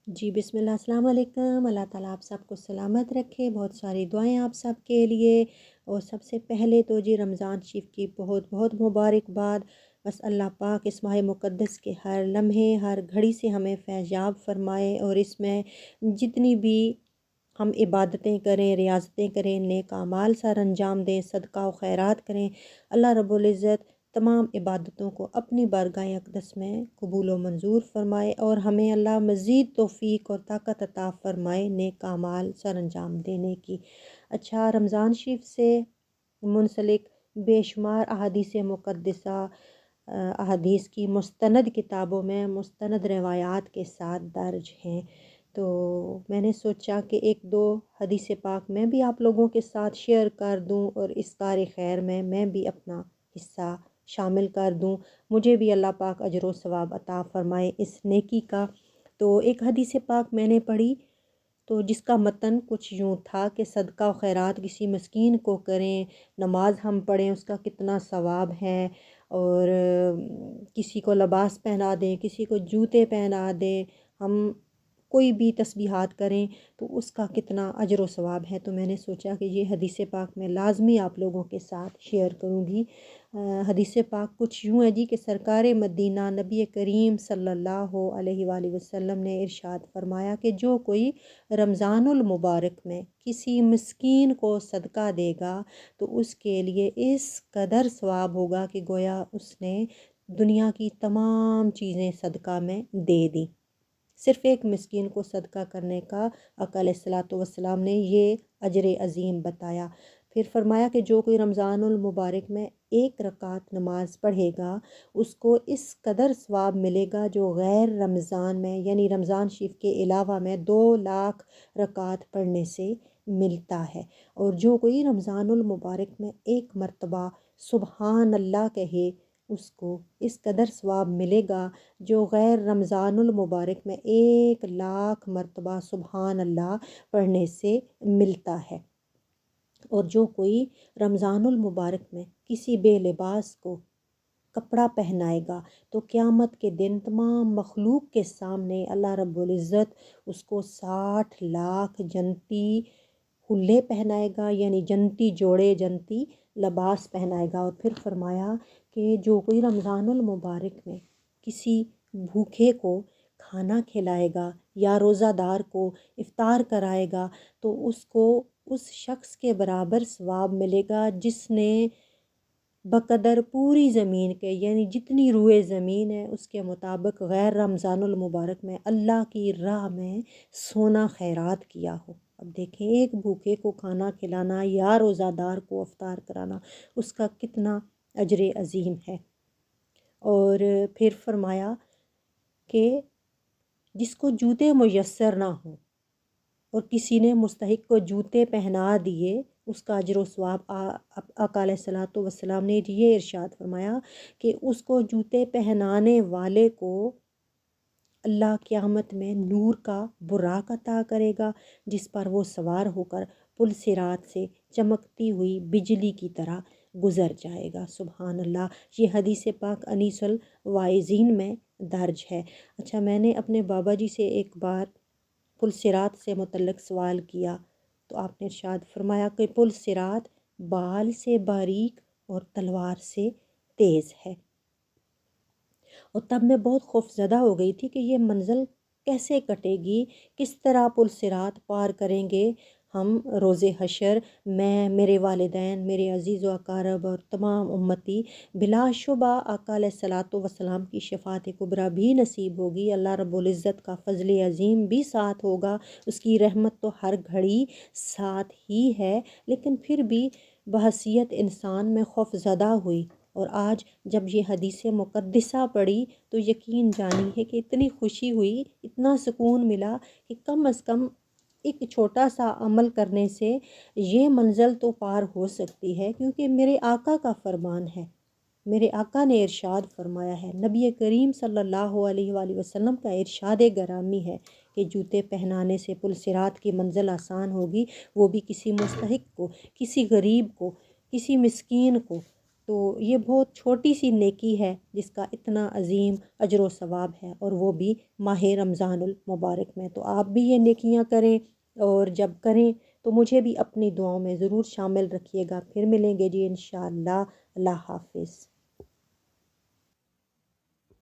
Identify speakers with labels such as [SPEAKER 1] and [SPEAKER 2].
[SPEAKER 1] जी बिस्मिल्लाह, अस्सलाम वालेकुम। अल्लाह ताला आप सबको सलामत रखे। बहुत सारी दुआएं आप सब के लिए। और सबसे पहले तो जी रमज़ान शरीफ की बहुत बहुत मुबारकबाद। बस अल्लाह पाक इस माह मुक़द्दस के हर लम्हे हर घड़ी से हमें फैज़याब फरमाए, और इसमें जितनी भी हम इबादतें करें, रियाज़तें करें, नेक अमाल सर अंजाम दें, सदका व खैरात करें, अल्लाह रब्बुल इज़्ज़त तमाम इबादतों को अपनी बारगाह अक़दस में कबूल व मंजूर फ़रमाए, और हमें अल्लाह मज़ीद तौफ़ीक और ताक़त अता फ़रमाए नेक अमाल सर अंजाम देने की। अच्छा, रमज़ान शरीफ से मुंसलिक बेशुमार अहादीस मुक़द्दसा अहादीस की मुस्तनद किताबों में मुस्तनद रवायात के साथ दर्ज हैं। तो मैंने सोचा कि एक दो हदीस पाक मैं भी आप लोगों के साथ शेयर कर दूं, और इस कार खैर में मैं भी अपना हिस्सा शामिल कर दूं। मुझे भी अल्लाह पाक अजर व सवाब अता फ़रमाए इस नेकी का। तो एक हदीस पाक मैंने पढ़ी, तो जिसका मतन कुछ यूँ था कि सदका व खैरात किसी मस्कीन को करें, नमाज हम पढ़ें उसका कितना सवाब है, और किसी को लिबास पहना दें, किसी को जूते पहना दें, हम कोई भी तस्बीहात करें तो उसका कितना अजर व सवाब है। तो मैंने सोचा कि ये हदीस पाक मैं लाजमी आप लोगों के साथ शेयर करूँगी। हदीस पाक कुछ यूँ है जी कि सरकार मदीना नबी करीम सल्लल्लाहु अलैहि वसल्लम ने इरशाद फरमाया कि जो कोई रमज़ानुल मुबारक में किसी मिस्कीन को सदका देगा तो उसके लिए इस कदर सवाब होगा कि गोया उसने दुनिया की तमाम चीज़ें सदका में दे दी। सिर्फ़ एक मिस्कीन को सदका करने का आका अलैहिस्सलातु वस्सलाम ने ये अजर अज़ीम बताया। फिर फरमाया कि जो कोई रमज़ानुल मुबारक में एक रकात नमाज पढ़ेगा उसको इस कदर सवाब मिलेगा जो गैर रमज़ान में यानी रमज़ान शरीफ के अलावा में 2 लाख रकात पढ़ने से मिलता है। और जो कोई रमज़ानुल मुबारक में एक मर्तबा सुबहान अल्लाह कहे उसको इस कदर सवाब मिलेगा जो गैर रमज़ानुल मुबारक में 1 लाख मरतबा सुबहान अल्लाह पढ़ने से मिलता है। और जो कोई रमज़ानुल मुबारक में किसी बेलिबास को कपड़ा पहनाएगा तो क़यामत के दिन तमाम मखलूक के सामने अल्लाह रब्बुल इज़्ज़त उसको 60 लाख जन्नती हुल्ले पहनाएगा, यानी जन्नती जोड़े जन्नती लिबास पहनाएगा। और फिर फरमाया कि जो कोई रमज़ानुल मुबारक में किसी भूखे को खाना खिलाएगा या रोज़ादार को इफ़्तार कराएगा तो उसको उस शख्स के बराबर सवाब मिलेगा जिसने बक़दर पूरी ज़मीन के यानी जितनी रुए ज़मीन है उसके मुताबिक गैर रमज़ानुल मुबारक में अल्लाह की राह में सोना खैरात किया हो। अब देखें, एक भूखे को खाना खिलाना या रोज़ादार को इफ़्तार कराना उसका कितना अजर अज़ीम है। और फिर फरमाया कि जिसको जूते मुयस्सर ना हो और किसी ने मुस्तहिक को जूते पहना दिए उसका अजर व सवाब आका अलैहिस्सलातु वस्सलाम ने ये इरशाद फरमाया कि उसको जूते पहनाने वाले को अल्लाह क़यामत में नूर का बुराक अता करेगा जिस पर वो सवार होकर पुल सिरात से चमकती हुई बिजली की तरह गुज़र जाएगा। सुबहान अल्लाह। ये हदीस पाक अनीसुल वाइज़ीन में दर्ज है। अच्छा, मैंने अपने बाबा जी से एक बार पुल सिरात से मुतल्लिक़ सवाल किया तो आपने इरशाद फरमाया कि पुल सिरात बाल से बारीक और तलवार से तेज़ है। और तब मैं बहुत खौफ़ज़दा हो गई थी कि ये मंज़िल कैसे कटेगी, किस तरह पुल सिरात पार करेंगे हम रोज़े हशर, मैं, मेरे वालिदैन, मेरे अज़ीज़ व अक़ारब और तमाम उम्मती। बिलाशुबा आका अलैहिस्सलातु वस्सलाम की शफ़ाअत कुबरा भी नसीब होगी, अल्लाह रब्बुल इज़्ज़त का फ़ज़ल अज़ीम भी साथ होगा, उसकी रहमत तो हर घड़ी साथ ही है। लेकिन फिर भी बहसीयत इंसान में खौफ़ज़दा हुई, और आज जब ये हदीस मुक़द्दसा पढ़ी तो यकीन जानी है कि इतनी खुशी हुई, इतना सुकून मिला कि कम अज़ कम एक छोटा सा अमल करने से ये मंज़िल तो पार हो सकती है। क्योंकि मेरे आका का फ़रमान है, मेरे आका ने इरशाद फरमाया है, नबी करीम सल्लल्लाहु अलैहि वसल्लम का इरशाद गरामी है कि जूते पहनाने से पुल सिरात की मंज़िल आसान होगी, वो भी किसी मुस्तहिक को, किसी गरीब को, किसी मिस्कीन को। تو یہ بہت چھوٹی سی نیکی ہے جس کا اتنا عظیم اجر و ثواب ہے، اور وہ بھی ماہ رمضان المبارک میں۔ تو آپ بھی یہ نیکیاں کریں، اور جب کریں تو مجھے بھی اپنی دعاؤں میں ضرور شامل رکھیے گا۔ پھر ملیں گے جی انشاءاللہ۔ اللہ حافظ۔